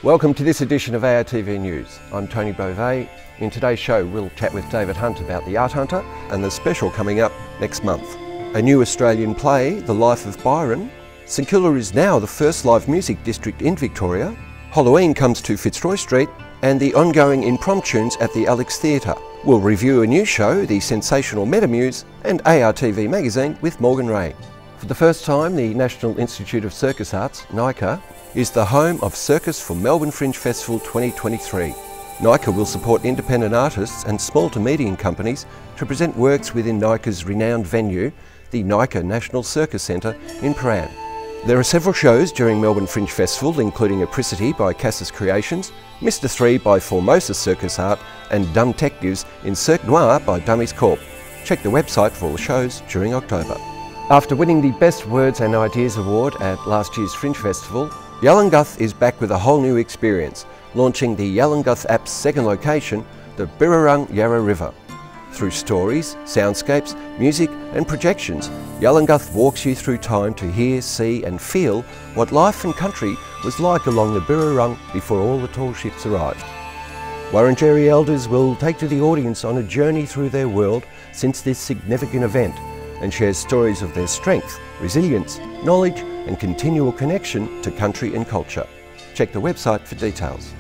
Welcome to this edition of ARTV News. I'm Tony Beauvais. In today's show we'll chat with David Hunt about the Art Hunter and the special coming up next month. A new Australian play, The Life of Byron. St Kilda is now the first live music district in Victoria. Halloween comes to Fitzroy Street and the ongoing Impromptunes at the Alex Theatre. We'll review a new show, the sensational Metamuse, and ARTV magazine with Morgan Ray. For the first time, the National Institute of Circus Arts, NICA, is the home of Circus for Melbourne Fringe Festival 2023. NICA will support independent artists and small to medium companies to present works within NICA's renowned venue, the NICA National Circus Centre in Prahran. There are several shows during Melbourne Fringe Festival, including Apricity by Cassis Creations, Mr. 3 by Formosa Circus Art, and Dumb Detectives in Cirque Noir by Dummies Corp. Check the website for all the shows during October. After winning the Best Words and Ideas Award at last year's Fringe Festival, Yallinguth is back with a whole new experience, launching the Yallinguth app's second location, the Birrarung Yarra River. Through stories, soundscapes, music and projections, Yallinguth walks you through time to hear, see and feel what life and country was like along the Birrarung before all the tall ships arrived. Wurundjeri elders will take to the audience on a journey through their world since this significant event and share stories of their strength, resilience, knowledge and continual connection to country and culture. Check the website for details.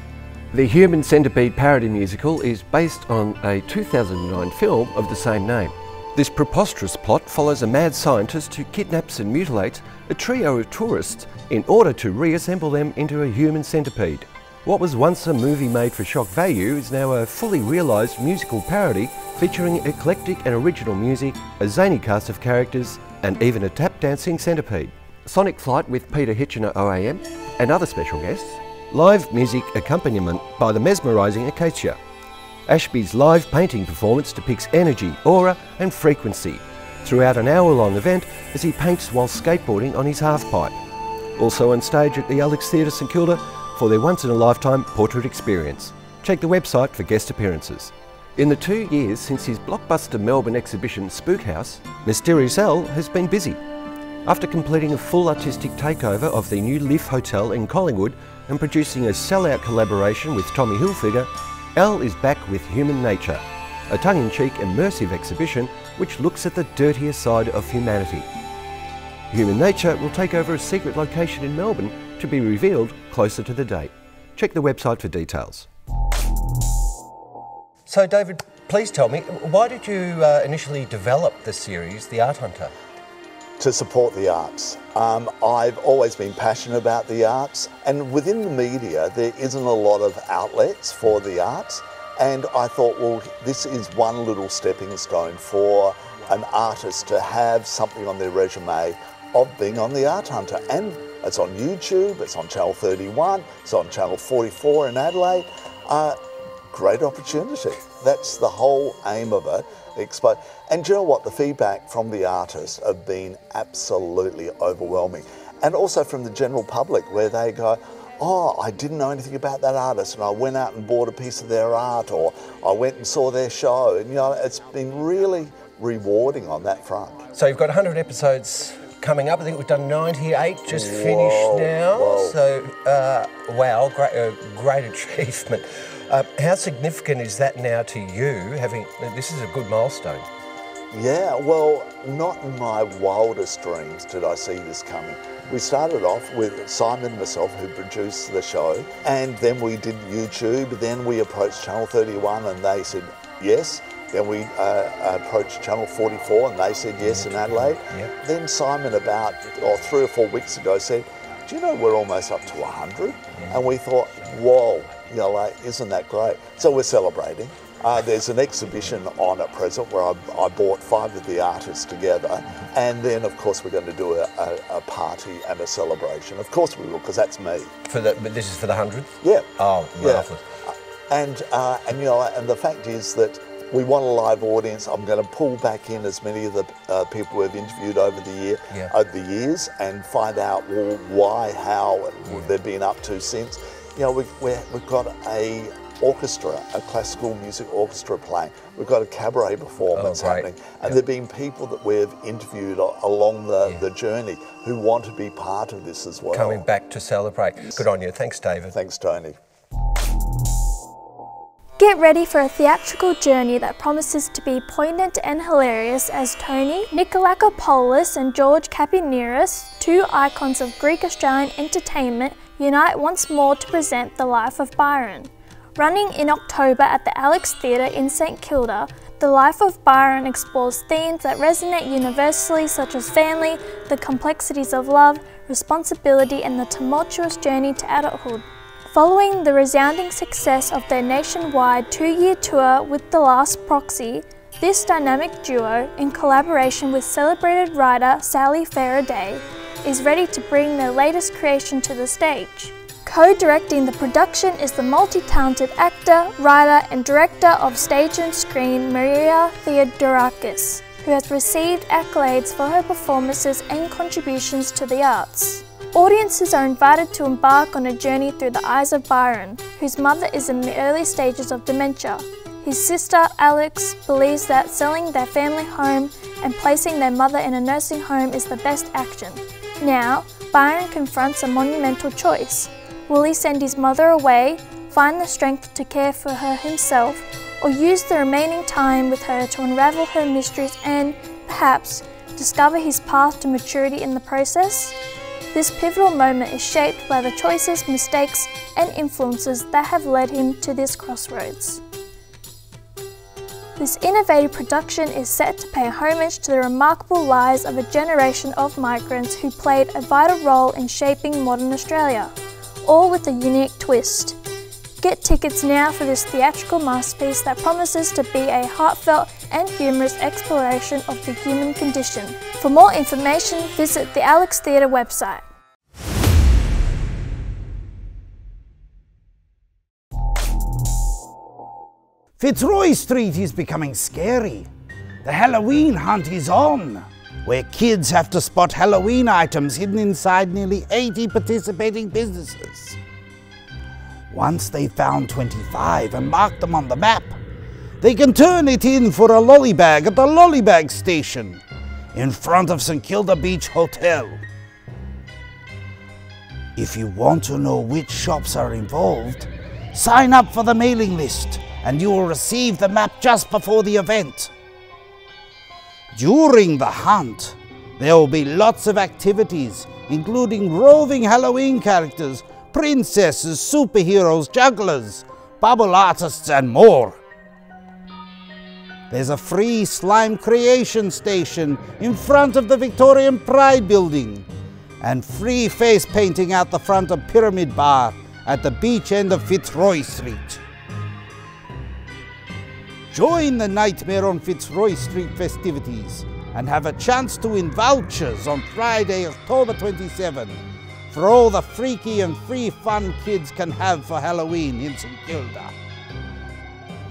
The Human Centipede parody musical is based on a 2009 film of the same name. This preposterous plot follows a mad scientist who kidnaps and mutilates a trio of tourists in order to reassemble them into a human centipede. What was once a movie made for shock value is now a fully realised musical parody featuring eclectic and original music, a zany cast of characters and even a tap-dancing centipede. Sonic Flight with Peter Hitchener OAM and other special guests. Live music accompaniment by the mesmerising Acacia. Ashby's live painting performance depicts energy, aura and frequency throughout an hour-long event as he paints while skateboarding on his half-pipe. Also on stage at the Alex Theatre St Kilda for their once-in-a-lifetime portrait experience. Check the website for guest appearances. In the 2 years since his blockbuster Melbourne exhibition Spook House, Mysterious L has been busy. After completing a full artistic takeover of the new Liff Hotel in Collingwood and producing a sell-out collaboration with Tommy Hilfiger, L is back with Human Nature, a tongue-in-cheek immersive exhibition which looks at the dirtier side of humanity. Human Nature will take over a secret location in Melbourne to be revealed closer to the date. Check the website for details. So David, please tell me, why did you initially develop the series, The Art Hunter? To support the arts. I've always been passionate about the arts, and within the media there isn't a lot of outlets for the arts, and I thought, well, this is one little stepping stone for an artist to have something on their resume of being on the Art Hunter. And it's on YouTube, it's on Channel 31, it's on Channel 44 in Adelaide. Great opportunity. That's the whole aim of it. And do you know what? The feedback from the artists have been absolutely overwhelming. And also from the general public, where they go, oh, I didn't know anything about that artist and I went out and bought a piece of their art, or I went and saw their show. And you know, it's been really rewarding on that front. So you've got 100 episodes coming up. I think we've done 98, just finished now. Whoa. So, wow, great achievement. How significant is that now to you, this is a good milestone? Yeah, well, not in my wildest dreams did I see this coming. We started off with Simon and myself, who produced the show, and then we did YouTube, then we approached Channel 31 and they said yes. Then we approached Channel 44 and they said yes in Adelaide. Yep. Then Simon about 3 or 4 weeks ago said, do you know we're almost up to 100? Yeah. And we thought, whoa, you know, like, isn't that great? So we're celebrating. There's an exhibition on at present where I brought 5 of the artists together, and then of course we're going to do a party and a celebration. Of course we will, because that's me. But this is for the 100th? Yeah. Oh, marvellous. Yeah. And you know, and the fact is that we want a live audience. I'm going to pull back in as many of the people we've interviewed over the years, and find out, well, why, how they've been up to since. You know, we've got a orchestra, a classical music orchestra playing. We've got a cabaret performance happening. And there have been people that we've interviewed along the journey who want to be part of this as well. Coming back to celebrate. Good on you. Thanks, David. Thanks, Tony. Get ready for a theatrical journey that promises to be poignant and hilarious as Tony Nikolakopoulos and George Kapineris, two icons of Greek-Australian entertainment, unite once more to present The Life of Byron. Running in October at the Alex Theatre in St Kilda, The Life of Byron explores themes that resonate universally, such as family, the complexities of love, responsibility and the tumultuous journey to adulthood. Following the resounding success of their nationwide 2-year tour with The Last Proxy, this dynamic duo, in collaboration with celebrated writer Sally Faraday, is ready to bring their latest creation to the stage. Co-directing the production is the multi-talented actor, writer and director of stage and screen Maria Theodorakis, who has received accolades for her performances and contributions to the arts. Audiences are invited to embark on a journey through the eyes of Byron, whose mother is in the early stages of dementia. His sister, Alex, believes that selling their family home and placing their mother in a nursing home is the best action. Now, Byron confronts a monumental choice. Will he send his mother away, find the strength to care for her himself, or use the remaining time with her to unravel her mysteries and, perhaps, discover his path to maturity in the process? This pivotal moment is shaped by the choices, mistakes and influences that have led him to this crossroads. This innovative production is set to pay homage to the remarkable lives of a generation of migrants who played a vital role in shaping modern Australia, all with a unique twist. Get tickets now for this theatrical masterpiece that promises to be a heartfelt and humorous exploration of the human condition. For more information, visit the Alex Theatre website. Fitzroy Street is becoming scary. The Halloween hunt is on, where kids have to spot Halloween items hidden inside nearly 80 participating businesses. Once they've found 25 and marked them on the map, they can turn it in for a lollybag at the Lollybag Station in front of St Kilda Beach Hotel. If you want to know which shops are involved, sign up for the mailing list and you will receive the map just before the event. During the hunt, there will be lots of activities, including roving Halloween characters, princesses, superheroes, jugglers, bubble artists and more. There's a free slime creation station in front of the Victorian Pride building and free face painting out the front of Pyramid Bar at the beach end of Fitzroy Street. Join the Nightmare on Fitzroy Street festivities and have a chance to win vouchers on Friday, October 27 for all the freaky and free fun kids can have for Halloween in St Kilda.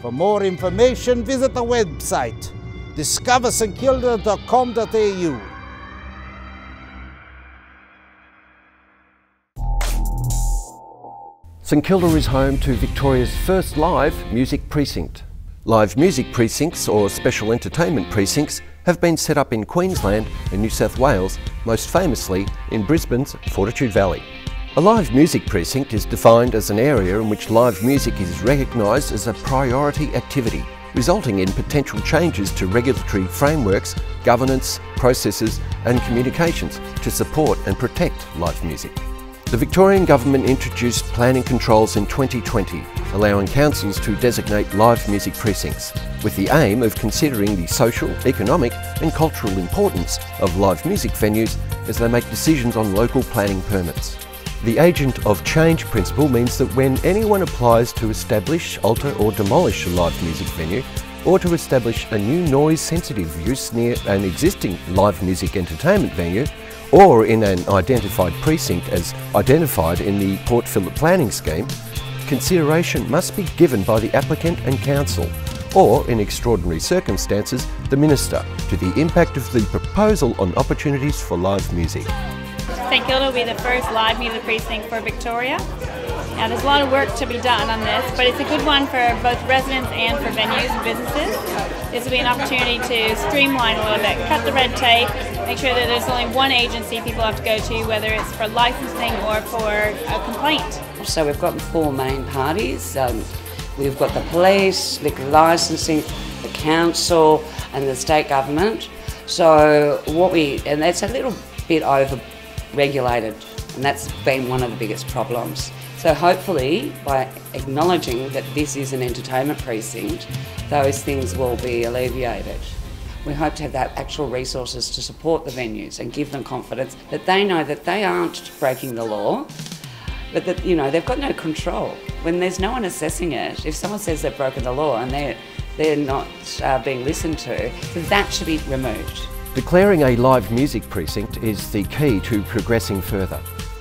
For more information, visit the website discoverstkilda.com.au. St Kilda is home to Victoria's first live music precinct. Live music precincts, or special entertainment precincts, have been set up in Queensland and New South Wales, most famously in Brisbane's Fortitude Valley. A live music precinct is defined as an area in which live music is recognised as a priority activity, resulting in potential changes to regulatory frameworks, governance, processes and communications to support and protect live music. The Victorian Government introduced planning controls in 2020, allowing councils to designate live music precincts, with the aim of considering the social, economic and cultural importance of live music venues as they make decisions on local planning permits. The agent of change principle means that when anyone applies to establish, alter or demolish a live music venue, or to establish a new noise-sensitive use near an existing live music entertainment venue, or in an identified precinct as identified in the Port Phillip planning scheme, consideration must be given by the applicant and council, or in extraordinary circumstances, the Minister, to the impact of the proposal on opportunities for live music. St Kilda will be the first live music precinct for Victoria. Now there's a lot of work to be done on this, but it's a good one for both residents and for venues and businesses. This will be an opportunity to streamline a little bit, cut the red tape, make sure that there's only one agency people have to go to, whether it's for licensing or for a complaint. So we've got 4 main parties. We've got the police, liquor licensing, the council and the state government. So and that's a little bit over-regulated, and that's been one of the biggest problems. So hopefully, by acknowledging that this is an entertainment precinct, those things will be alleviated. We hope to have that actual resources to support the venues and give them confidence that they know that they aren't breaking the law, but that, you know, they've got no control. When there's no one assessing it, if someone says they've broken the law and they're not being listened to, then that should be removed. Declaring a live music precinct is the key to progressing further.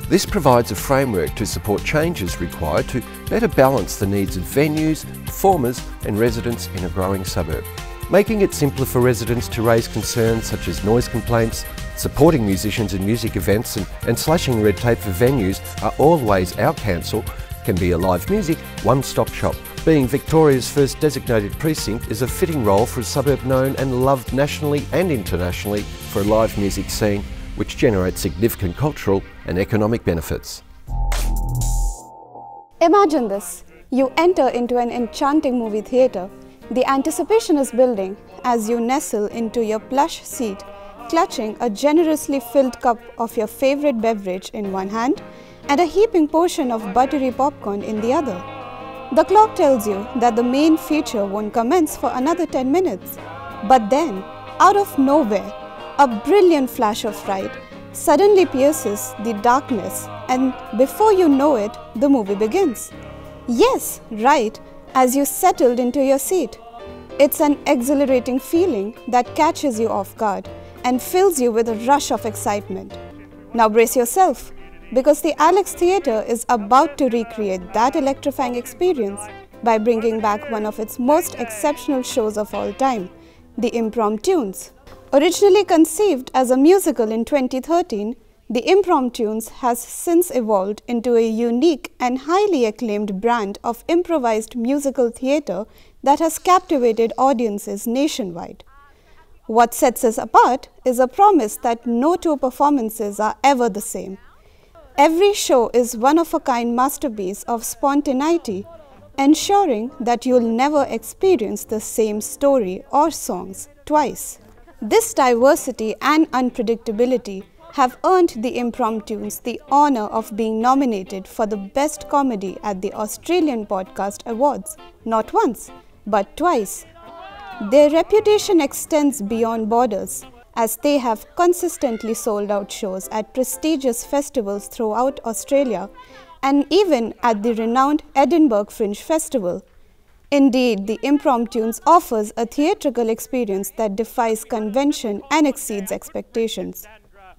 This provides a framework to support changes required to better balance the needs of venues, performers and residents in a growing suburb. Making it simpler for residents to raise concerns such as noise complaints, supporting musicians in music events and slashing red tape for venues are all ways our council can be a live music one-stop shop. Being Victoria's first designated precinct is a fitting role for a suburb known and loved nationally and internationally for a live music scene which generates significant cultural and economic benefits. Imagine this. You enter into an enchanting movie theatre. The anticipation is building as you nestle into your plush seat, clutching a generously filled cup of your favourite beverage in one hand and a heaping portion of buttery popcorn in the other. The clock tells you that the main feature won't commence for another 10 minutes. But then, out of nowhere, a brilliant flash of light suddenly pierces the darkness, and before you know it, the movie begins. Yes, right, as you settled into your seat. It's an exhilarating feeling that catches you off guard and fills you with a rush of excitement. Now brace yourself, because the Alex Theatre is about to recreate that electrifying experience by bringing back one of its most exceptional shows of all time, the Impromptunes. Originally conceived as a musical in 2013, the Impromptunes has since evolved into a unique and highly acclaimed brand of improvised musical theatre that has captivated audiences nationwide. What sets us apart is a promise that no 2 performances are ever the same. Every show is one-of-a-kind masterpiece of spontaneity, ensuring that you'll never experience the same story or songs twice. This diversity and unpredictability have earned the Impromptunes the honour of being nominated for the Best Comedy at the Australian Podcast Awards, not once, but twice. Their reputation extends beyond borders, as they have consistently sold out shows at prestigious festivals throughout Australia and even at the renowned Edinburgh Fringe Festival. Indeed, the Impromptunes offers a theatrical experience that defies convention and exceeds expectations.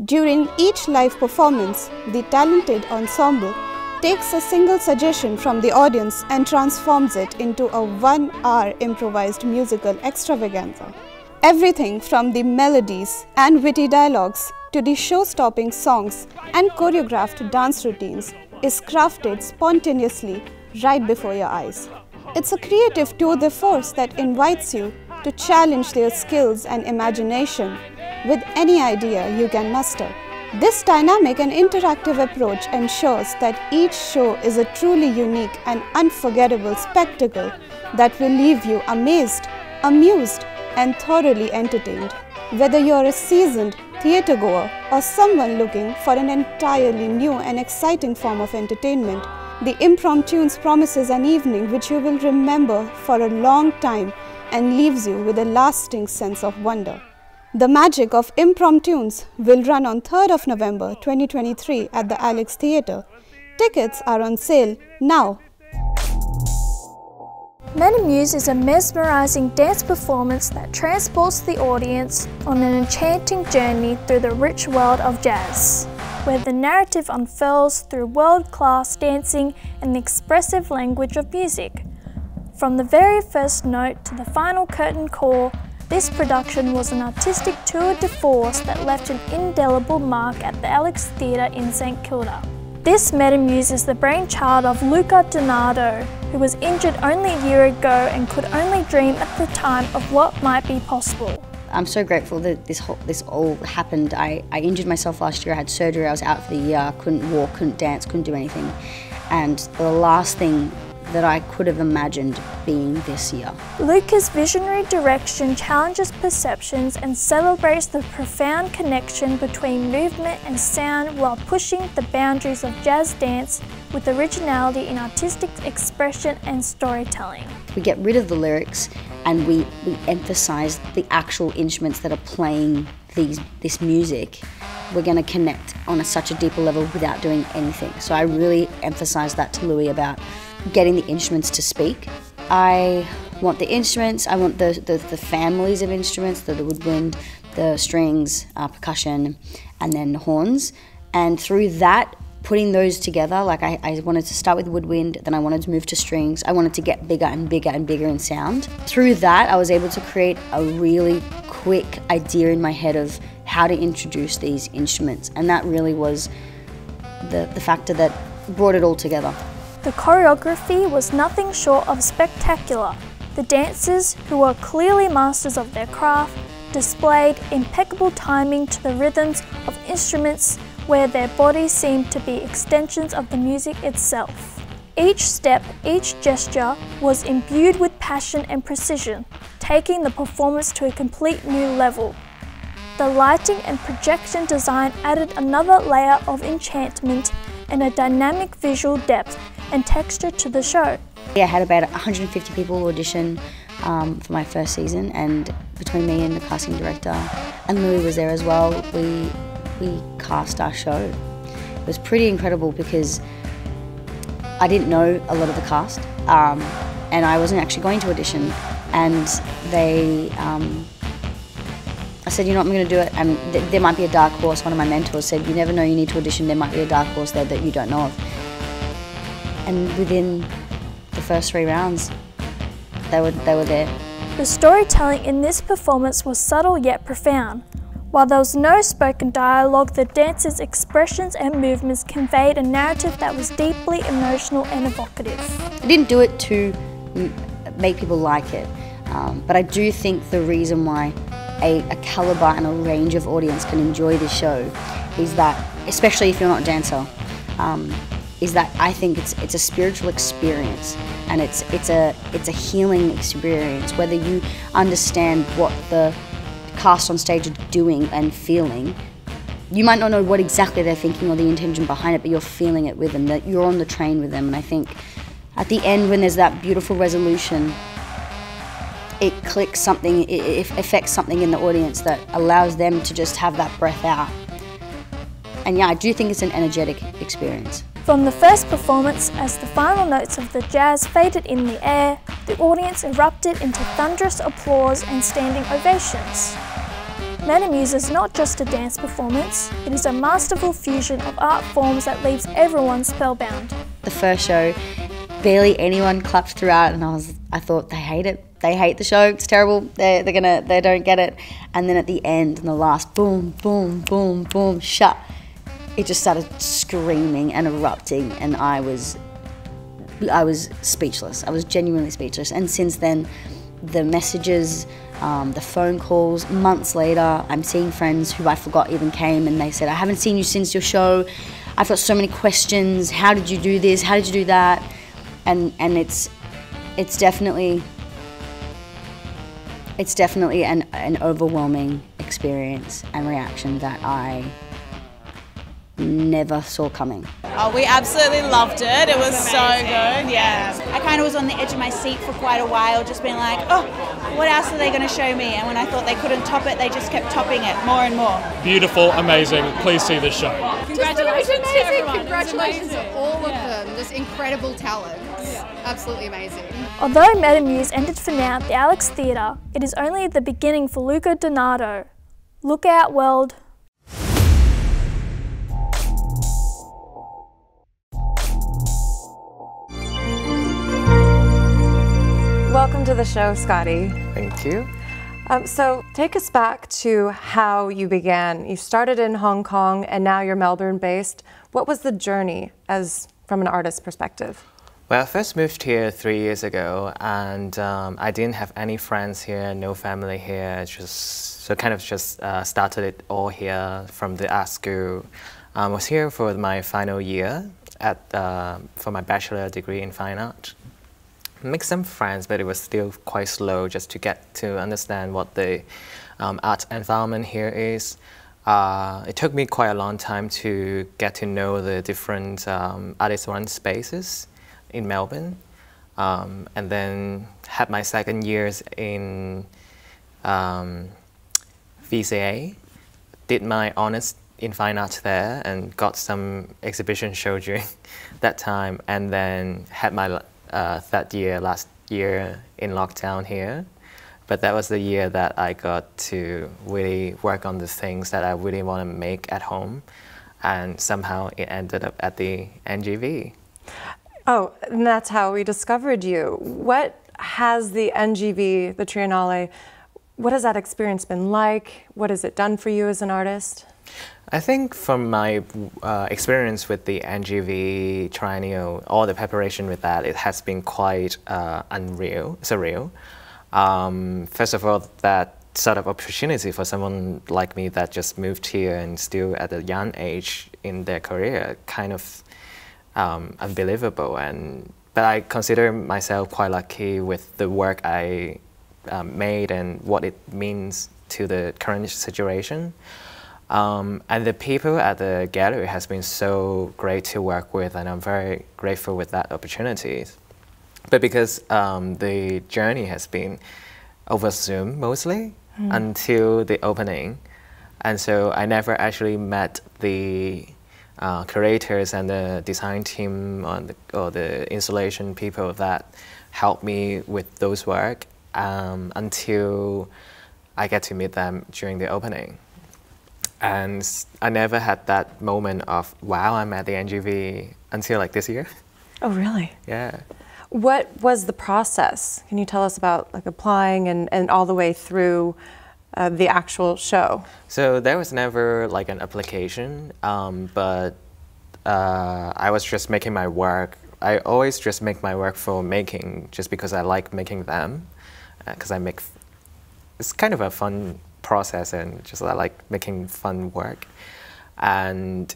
During each live performance, the talented ensemble takes a single suggestion from the audience and transforms it into a 1-hour improvised musical extravaganza. Everything from the melodies and witty dialogues to the show-stopping songs and choreographed dance routines is crafted spontaneously right before your eyes. It's a creative tour de force that invites you to challenge their skills and imagination with any idea you can muster. This dynamic and interactive approach ensures that each show is a truly unique and unforgettable spectacle that will leave you amazed, amused, and thoroughly entertained. Whether you're a seasoned theatregoer or someone looking for an entirely new and exciting form of entertainment, the Impromptunes promises an evening which you will remember for a long time and leaves you with a lasting sense of wonder. The magic of Impromptunes will run on 3rd of November 2023 at the Alex Theatre. Tickets are on sale now. Metamuse is a mesmerising dance performance that transports the audience on an enchanting journey through the rich world of jazz, where the narrative unfurls through world-class dancing and the expressive language of music. From the very first note to the final curtain call, this production was an artistic tour de force that left an indelible mark at the Alex Theatre in St Kilda. This Metamuse is the brainchild of Luca Donato, who was injured only a year ago and could only dream at the time of what might be possible. I'm so grateful that this all happened. I injured myself last year, I had surgery, I was out for the year, couldn't walk, couldn't dance, couldn't do anything. And the last thing that I could have imagined being this year. Luca's visionary direction challenges perceptions and celebrates the profound connection between movement and sound while pushing the boundaries of jazz dance with originality in artistic expression and storytelling. We get rid of the lyrics and we emphasise the actual instruments that are playing this music. We're going to connect on such a deeper level without doing anything. So I really emphasise that to Louis about getting the instruments to speak. I want the instruments, I want the families of instruments, the woodwind, the strings, percussion, and then the horns. And through that, putting those together, like I wanted to start with woodwind, then I wanted to move to strings. I wanted to get bigger and bigger and bigger in sound. Through that, I was able to create a really quick idea in my head of how to introduce these instruments. And that really was the factor that brought it all together. The choreography was nothing short of spectacular. The dancers, who were clearly masters of their craft, displayed impeccable timing to the rhythms of instruments where their bodies seemed to be extensions of the music itself. Each step, each gesture was imbued with passion and precision, taking the performance to a complete new level. The lighting and projection design added another layer of enchantment and a dynamic visual depth and texture to the show. I had about 150 people audition for my first season, and between me and the casting director, and Louis was there as well, we cast our show. It was pretty incredible because I didn't know a lot of the cast, and I wasn't actually going to audition, and they I said, you know what, I'm going to do it, and there might be a dark horse. One of my mentors said, you never know, you need to audition, there might be a dark horse there that you don't know of. And within the first 3 rounds, they were there. The storytelling in this performance was subtle yet profound. While there was no spoken dialogue, the dancers' expressions and movements conveyed a narrative that was deeply emotional and evocative. I didn't do it to make people like it, but I do think the reason why a calibre and a range of audience can enjoy this show is that, especially if you're not a dancer, is that I think it's a spiritual experience, and it's a healing experience. Whether you understand what the cast on stage are doing and feeling, you might not know what exactly they're thinking or the intention behind it, but you're feeling it with them, that you're on the train with them. And I think at the end, when there's that beautiful resolution, it clicks something, it affects something in the audience that allows them to just have that breath out. And yeah, I do think it's an energetic experience. From the first performance, as the final notes of the jazz faded in the air, the audience erupted into thunderous applause and standing ovations. Metamuse is not just a dance performance, it is a masterful fusion of art forms that leaves everyone spellbound. The first show, barely anyone clapped throughout, and I thought, they hate it. They hate the show, it's terrible, they don't get it. And then at the end, in the last boom, boom, boom, boom, shut, it just started screaming and erupting, and I was speechless. I was genuinely speechless. And since then, the messages, the phone calls, months later, I'm seeing friends who I forgot even came, and they said, I haven't seen you since your show. I've got so many questions. How did you do this? How did you do that? And it's definitely an overwhelming experience and reaction that I never saw coming. Oh, we absolutely loved it. It was so good, yeah. I kind of was on the edge of my seat for quite a while, just being like, oh, what else are they going to show me? And when I thought they couldn't top it, they just kept topping it more and more. Beautiful, amazing. Please see this show. Congratulations to everyone. Congratulations to all of them. Just incredible talent. Absolutely amazing. Although Metamuse ended for now at the Alex Theatre, it is only the beginning for Luca Donato. Look out, world. Welcome to the show, Scotty. Thank you. So take us back to how you began. You started in Hong Kong and now you're Melbourne based. What was the journey from an artist's perspective? Well, I first moved here 3 years ago, and I didn't have any friends here, no family here. Started it all here from the art school. I was here for my final year for my bachelor degree in fine art. Make some friends, but it was still quite slow just to get to understand what the art environment here is. It took me quite a long time to get to know the different artist-run spaces in Melbourne, and then had my second years in VCA, did my honours in fine art there and got some exhibition show during that time, and then had my third year last year in lockdown here. But that was the year that I got to really work on the things that I really want to make at home, and somehow it ended up at the NGV. Oh, and that's how we discovered you. What has the NGV, the Triennale, what has that experience been like? What has it done for you as an artist? I think from my experience with the NGV Triennial, all the preparation with that, it has been quite surreal. First of all, that sort of opportunity for someone like me that just moved here and still at a young age in their career, kind of unbelievable. But I consider myself quite lucky with the work I made and what it means to the current situation. And the people at the gallery has been so great to work with, and I'm very grateful with that opportunity. But because the journey has been over Zoom mostly until the opening, and so I never actually met the curators and the design team or the installation people that helped me with those work until I get to meet them during the opening. And I never had that moment of, wow, I'm at the NGV until like this year. Oh, really? Yeah. What was the process? Can you tell us about like applying and all the way through the actual show? So there was never like an application, but I was just making my work. I always just make my work for making, just because I like making them, because it's kind of a fun process, and just I like making fun work. And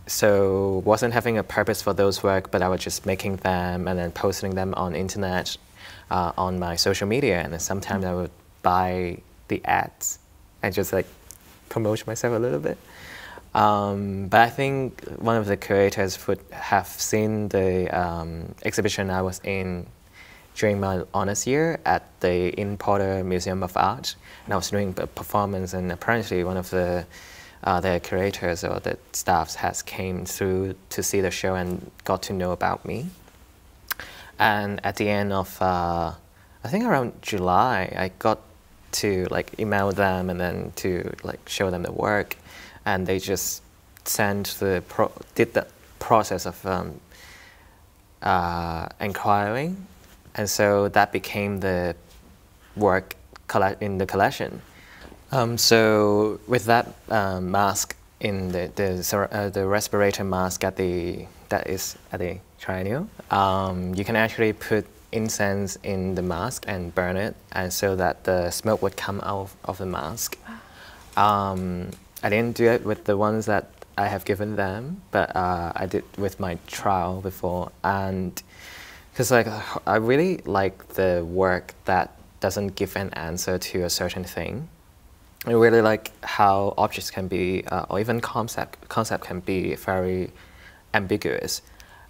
so wasn't having a purpose for those work, but I was just making them and then posting them on internet, on my social media, and then sometimes I would buy the ads and just like promote myself a little bit. But I think one of the curators would have seen the exhibition I was in during my honours year at the Porter Museum of Art, and I was doing a performance, and apparently one of the curators or the staffs has came through to see the show and got to know about me. And at the end of, I think around July, I got to like email them and then to like show them the work, and they just did the process of inquiring. And so that became the work in the collection. So with that mask in the respirator mask that is at the Triennial, you can actually put incense in the mask and burn it, and so that the smoke would come out of the mask. I didn't do it with the ones that I have given them, but I did with my trial before, and because like I really like the work that doesn't give an answer to a certain thing. I really like how objects can be, or even concept can be very ambiguous.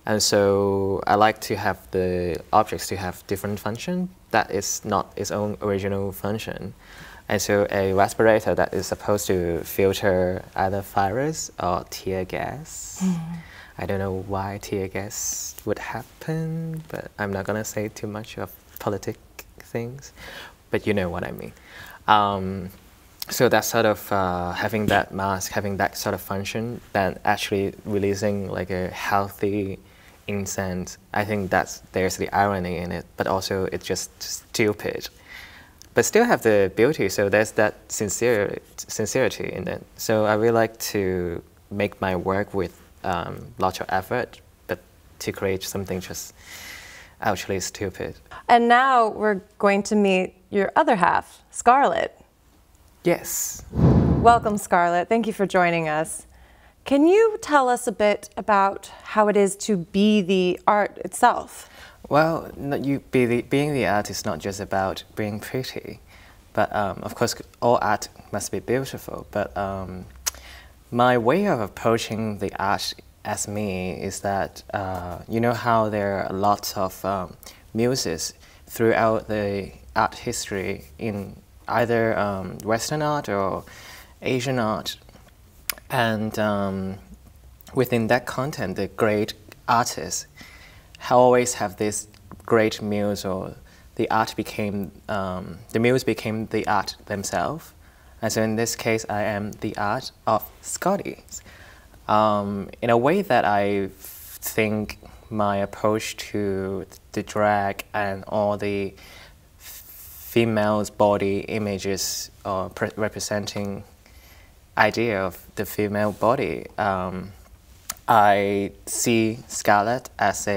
And so I like to have the objects to have different function that is not its own original function. And so a respirator that is supposed to filter either virus or tear gas. I don't know why tear gas would happen, but I'm not gonna say too much of politic things, but you know what I mean. So that sort of having that mask, having that sort of function, then actually releasing like a healthy incense. I think there's the irony in it, but also it's just stupid. but still have the beauty. So there's that sincerity in it. So I really like to make my work with lots of effort, but to create something just actually stupid. And now we're going to meet your other half, Scarlett. Yes. Welcome, Scarlett. Thank you for joining us. Can you tell us a bit about how it is to be the art itself? Well, being the art is not just about being pretty, but of course all art must be beautiful. But my way of approaching the art as me is that you know how there are lots of muses throughout the art history in either Western art or Asian art, and within that content, the great artists always have this great muse, or the muse became the art themselves. And so in this case, I am the art of Scotty. In a way that I think my approach to the drag and all the female's body images representing idea of the female body, I see Scarlett as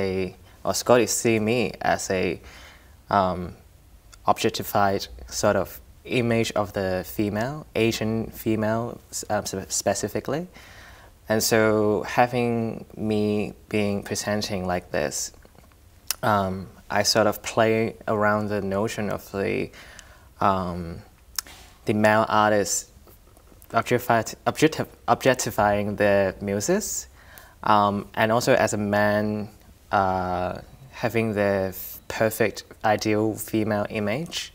or Scotty see me as a objectified sort of image of the female, Asian female specifically. And so having me presenting like this, I sort of play around the notion of the male artist objectifying the muses, and also as a man having the perfect ideal female image,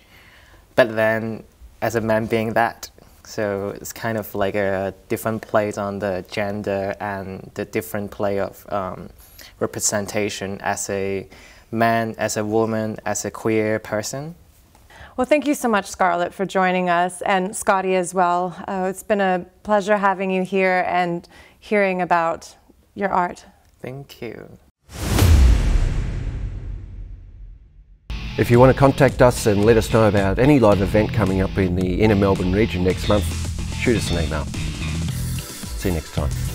but then as a man being that. So it's kind of like a different plays on the gender and the different play of representation as a man, as a woman, as a queer person. Well, thank you so much, Scarlett, for joining us, and Scotty as well. It's been a pleasure having you here and hearing about your art. Thank you. If you want to contact us and let us know about any live event coming up in the inner Melbourne region next month, shoot us an email. See you next time.